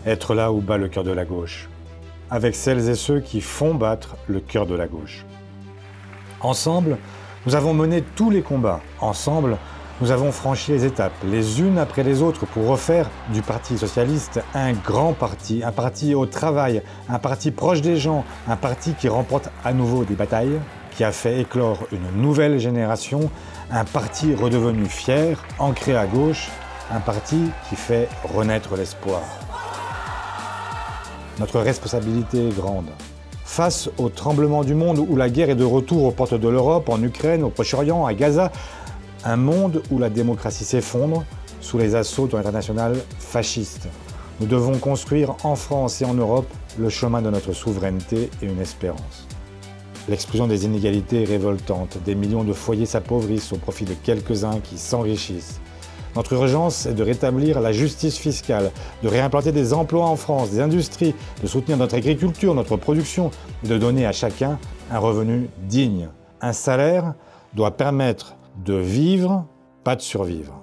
être là où bat le cœur de la gauche, avec celles et ceux qui font battre le cœur de la gauche. Ensemble, nous avons mené tous les combats. Ensemble, nous avons franchi les étapes, les unes après les autres, pour refaire du Parti socialiste un grand parti, un parti au travail, un parti proche des gens, un parti qui remporte à nouveau des batailles, qui a fait éclore une nouvelle génération, un parti redevenu fier, ancré à gauche, un parti qui fait renaître l'espoir. Notre responsabilité est grande. Face au tremblement du monde où la guerre est de retour aux portes de l'Europe, en Ukraine, au Proche-Orient, à Gaza, un monde où la démocratie s'effondre sous les assauts de l'international fasciste. Nous devons construire en France et en Europe le chemin de notre souveraineté et une espérance. L'explosion des inégalités est révoltante, des millions de foyers s'appauvrissent au profit de quelques-uns qui s'enrichissent. Notre urgence est de rétablir la justice fiscale, de réimplanter des emplois en France, des industries, de soutenir notre agriculture, notre production, et de donner à chacun un revenu digne. Un salaire doit permettre de vivre, pas de survivre.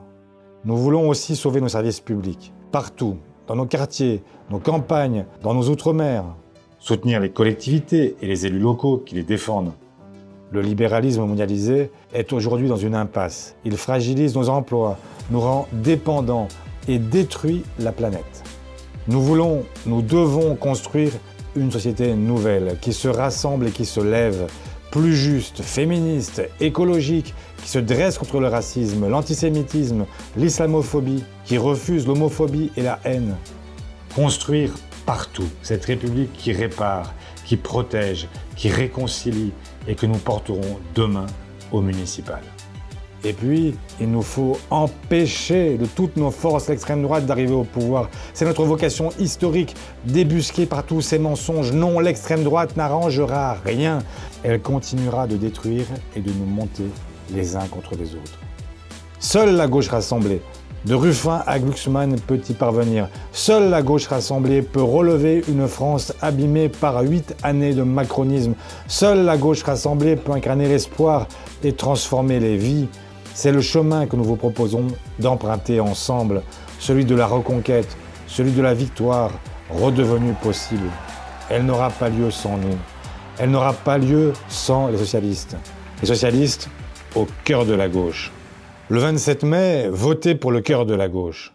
Nous voulons aussi sauver nos services publics, partout, dans nos quartiers, nos campagnes, dans nos outre-mer. Soutenir les collectivités et les élus locaux qui les défendent. Le libéralisme mondialisé est aujourd'hui dans une impasse. Il fragilise nos emplois, nous rend dépendants et détruit la planète. Nous devons construire une société nouvelle qui se rassemble et qui se lève, plus juste, féministe, écologique, qui se dresse contre le racisme, l'antisémitisme, l'islamophobie, qui refuse l'homophobie et la haine. Construire partout cette République qui répare, qui protège, qui réconcilie et que nous porterons demain au municipal. Et puis, il nous faut empêcher de toutes nos forces l'extrême droite d'arriver au pouvoir. C'est notre vocation historique, débusquée par tous ces mensonges. Non, l'extrême droite n'arrangera rien. Elle continuera de détruire et de nous monter les uns contre les autres. Seule la gauche rassemblée, de Ruffin à Glucksmann, peut y parvenir. Seule la gauche rassemblée peut relever une France abîmée par 8 années de macronisme. Seule la gauche rassemblée peut incarner l'espoir et transformer les vies. C'est le chemin que nous vous proposons d'emprunter ensemble, celui de la reconquête, celui de la victoire, redevenue possible. Elle n'aura pas lieu sans nous. Elle n'aura pas lieu sans les socialistes. Les socialistes au cœur de la gauche. Le 27 mai, votez pour le cœur de la gauche.